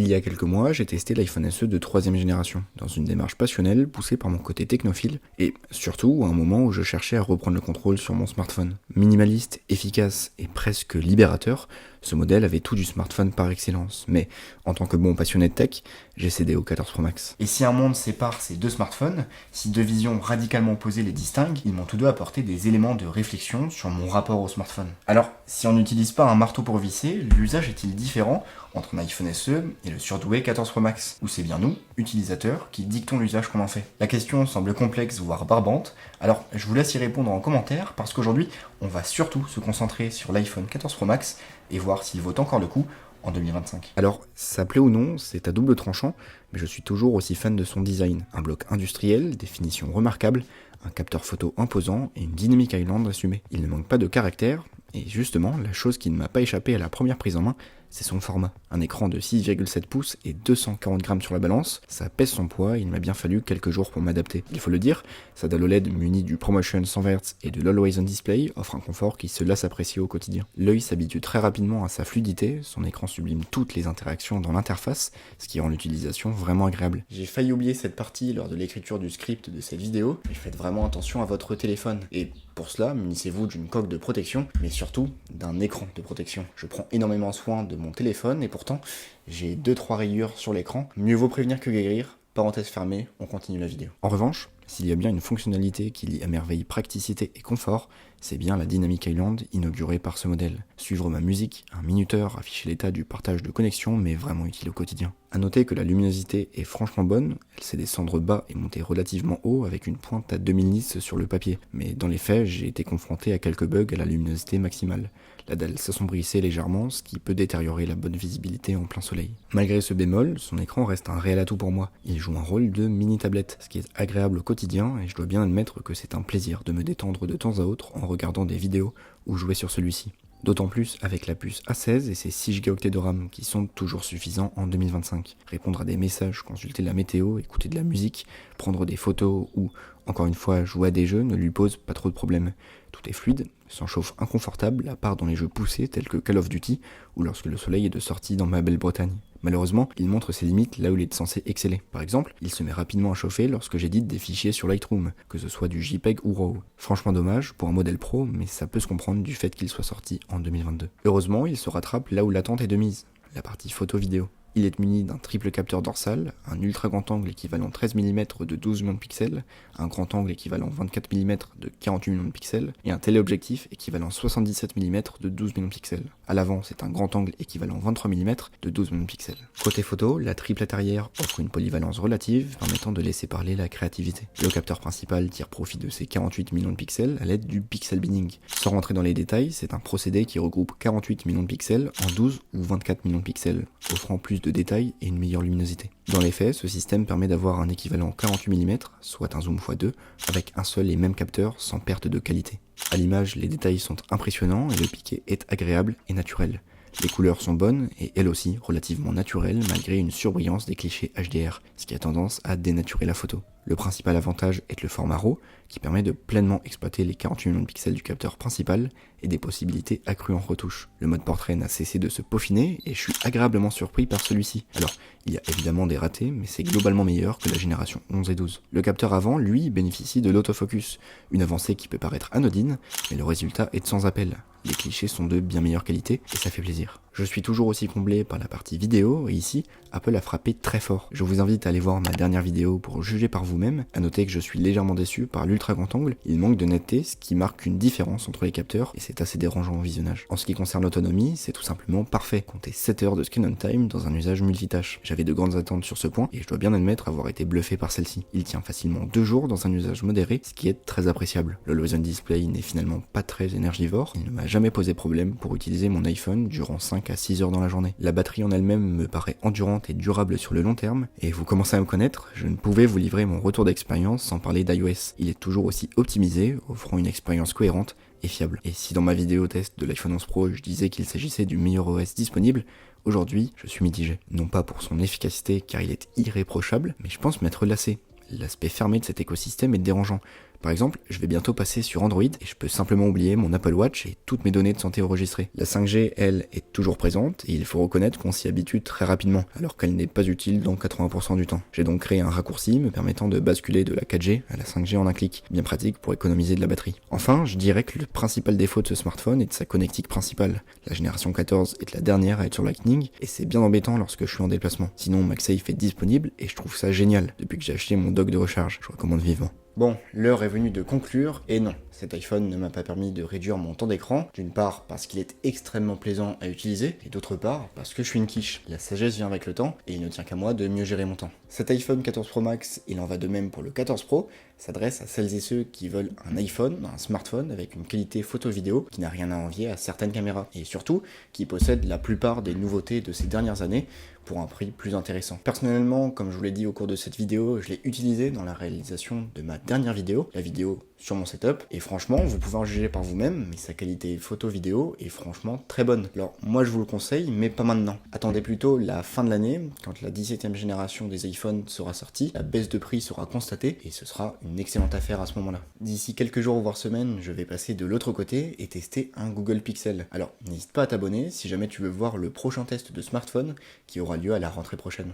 Il y a quelques mois, j'ai testé l'iPhone SE de 3ème génération, dans une démarche passionnelle poussée par mon côté technophile, et surtout à un moment où je cherchais à reprendre le contrôle sur mon smartphone. Minimaliste, efficace et presque libérateur, ce modèle avait tout du smartphone par excellence, mais en tant que bon passionné de tech, j'ai cédé au 14 Pro Max. Et si un monde sépare ces deux smartphones, si deux visions radicalement opposées les distinguent, ils m'ont tous deux apporté des éléments de réflexion sur mon rapport au smartphone. Alors, si on n'utilise pas un marteau pour visser, l'usage est-il différent entre un iPhone SE et le surdoué 14 Pro Max, où c'est bien nous, utilisateurs, qui dictons l'usage qu'on en fait? La question semble complexe, voire barbante, alors je vous laisse y répondre en commentaire, parce qu'aujourd'hui, on va surtout se concentrer sur l'iPhone 14 Pro Max et voir s'il vaut encore le coup en 2025. Alors, ça plaît ou non, c'est à double tranchant, mais je suis toujours aussi fan de son design. Un bloc industriel, des finitions remarquables, un capteur photo imposant et une dynamic island assumée. Il ne manque pas de caractère, et justement, la chose qui ne m'a pas échappé à la première prise en main, c'est son format. Un écran de 6,7 pouces et 240 grammes sur la balance, ça pèse son poids et il m'a bien fallu quelques jours pour m'adapter. Il faut le dire, sa dalle OLED munie du ProMotion 120 Hz et de l'Always On Display offre un confort qui se lasse apprécier au quotidien. L'œil s'habitue très rapidement à sa fluidité, son écran sublime toutes les interactions dans l'interface, ce qui rend l'utilisation vraiment agréable. J'ai failli oublier cette partie lors de l'écriture du script de cette vidéo, mais faites vraiment attention à votre téléphone. Et pour cela, munissez-vous d'une coque de protection, mais surtout d'un écran de protection. Je prends énormément soin de mon téléphone et pourtant, j'ai 2-3 rayures sur l'écran. Mieux vaut prévenir que guérir. Parenthèse fermée, on continue la vidéo. En revanche, s'il y a bien une fonctionnalité qui lie à merveille praticité et confort, c'est bien la Dynamic Island inaugurée par ce modèle. Suivre ma musique, un minuteur, afficher l'état du partage de connexion, mais vraiment utile au quotidien. A noter que la luminosité est franchement bonne, elle sait descendre bas et monter relativement haut avec une pointe à 2000 nits sur le papier. Mais dans les faits, j'ai été confronté à quelques bugs à la luminosité maximale. La dalle s'assombrissait légèrement, ce qui peut détériorer la bonne visibilité en plein soleil. Malgré ce bémol, son écran reste un réel atout pour moi. Il joue un rôle de mini-tablette, ce qui est agréable au quotidien, et je dois bien admettre que c'est un plaisir de me détendre de temps à autre en regardant des vidéos ou jouer sur celui-ci. D'autant plus avec la puce A16 et ses 6 Go de RAM qui sont toujours suffisants en 2025. Répondre à des messages, consulter la météo, écouter de la musique, prendre des photos ou, encore une fois, jouer à des jeux ne lui pose pas trop de problèmes. Tout est fluide, sans chauffe inconfortable, à part dans les jeux poussés tels que Call of Duty ou lorsque le soleil est de sortie dans ma belle Bretagne. Malheureusement, il montre ses limites là où il est censé exceller. Par exemple, il se met rapidement à chauffer lorsque j'édite des fichiers sur Lightroom, que ce soit du JPEG ou RAW. Franchement dommage pour un modèle pro, mais ça peut se comprendre du fait qu'il soit sorti en 2022. Heureusement, il se rattrape là où l'attente est de mise, la partie photo-vidéo. Il est muni d'un triple capteur dorsal, un ultra grand angle équivalent 13 mm de 12 millions de pixels, un grand angle équivalent 24 mm de 48 millions de pixels, et un téléobjectif équivalent 77 mm de 12 millions de pixels. À l'avant, c'est un grand angle équivalent 23 mm de 12 millions de pixels. Côté photo, la triplette arrière offre une polyvalence relative permettant de laisser parler la créativité. Le capteur principal tire profit de ses 48 millions de pixels à l'aide du pixel binning. Sans rentrer dans les détails, c'est un procédé qui regroupe 48 millions de pixels en 12 ou 24 millions de pixels, offrant plus de détails et une meilleure luminosité. Dans les faits, ce système permet d'avoir un équivalent 48 mm, soit un zoom x2, avec un seul et même capteur sans perte de qualité. À l'image, les détails sont impressionnants et le piqué est agréable et naturel. Les couleurs sont bonnes et elles aussi relativement naturelles malgré une surbrillance des clichés HDR, ce qui a tendance à dénaturer la photo. Le principal avantage est le format RAW, qui permet de pleinement exploiter les 48 millions de pixels du capteur principal et des possibilités accrues en retouche. Le mode portrait n'a cessé de se peaufiner et je suis agréablement surpris par celui-ci. Alors, il y a évidemment des ratés, mais c'est globalement meilleur que la génération 11 et 12. Le capteur avant, lui, bénéficie de l'autofocus, une avancée qui peut paraître anodine, mais le résultat est sans appel. Les clichés sont de bien meilleure qualité et ça fait plaisir. Je suis toujours aussi comblé par la partie vidéo et ici, Apple a frappé très fort. Je vous invite à aller voir ma dernière vidéo pour juger par vous-même. À noter que je suis légèrement déçu par l'ultra grand angle, il manque de netteté, ce qui marque une différence entre les capteurs et c'est assez dérangeant au visionnage. En ce qui concerne l'autonomie, c'est tout simplement parfait. Comptez 7 heures de screen on time dans un usage multitâche. J'avais de grandes attentes sur ce point et je dois bien admettre avoir été bluffé par celle-ci. Il tient facilement 2 jours dans un usage modéré, ce qui est très appréciable. Le Always On Display n'est finalement pas très énergivore, il ne m'a jamais posé problème pour utiliser mon iPhone durant 5 à 6 heures dans la journée. La batterie en elle-même me paraît endurante et durable sur le long terme, et vous commencez à me connaître, je ne pouvais vous livrer mon retour d'expérience sans parler d'iOS. Il est toujours aussi optimisé, offrant une expérience cohérente et fiable. Et si dans ma vidéo test de l'iPhone 11 Pro je disais qu'il s'agissait du meilleur OS disponible, aujourd'hui je suis mitigé. Non pas pour son efficacité car il est irréprochable, mais je pense m'être lassé. L'aspect fermé de cet écosystème est dérangeant. Par exemple, je vais bientôt passer sur Android et je peux simplement oublier mon Apple Watch et toutes mes données de santé enregistrées. La 5G, elle, est toujours présente et il faut reconnaître qu'on s'y habitue très rapidement, alors qu'elle n'est pas utile dans 80% du temps. J'ai donc créé un raccourci me permettant de basculer de la 4G à la 5G en un clic, bien pratique pour économiser de la batterie. Enfin, je dirais que le principal défaut de ce smartphone est de sa connectique principale. La génération 14 est la dernière à être sur Lightning et c'est bien embêtant lorsque je suis en déplacement. Sinon, MagSafe est disponible et je trouve ça génial depuis que j'ai acheté mon dock de recharge. Je recommande vivement. Bon, l'heure est venue de conclure, et non, cet iPhone ne m'a pas permis de réduire mon temps d'écran, d'une part parce qu'il est extrêmement plaisant à utiliser, et d'autre part parce que je suis une quiche. La sagesse vient avec le temps, et il ne tient qu'à moi de mieux gérer mon temps. Cet iPhone 14 Pro Max, il en va de même pour le 14 Pro, s'adresse à celles et ceux qui veulent un iPhone, un smartphone avec une qualité photo-vidéo qui n'a rien à envier à certaines caméras, et surtout qui possède la plupart des nouveautés de ces dernières années pour un prix plus intéressant. Personnellement, comme je vous l'ai dit au cours de cette vidéo, je l'ai utilisé dans la réalisation de ma dernière vidéo, la vidéo sur mon setup, et franchement, vous pouvez en juger par vous-même, mais sa qualité photo-vidéo est franchement très bonne. Alors moi je vous le conseille, mais pas maintenant. Attendez plutôt la fin de l'année, quand la 17e génération des iPhones sera sortie, la baisse de prix sera constatée, et ce sera une excellente affaire à ce moment-là. D'ici quelques jours voire semaines, je vais passer de l'autre côté et tester un Google Pixel. Alors n'hésite pas à t'abonner si jamais tu veux voir le prochain test de smartphone qui aura lieu à la rentrée prochaine.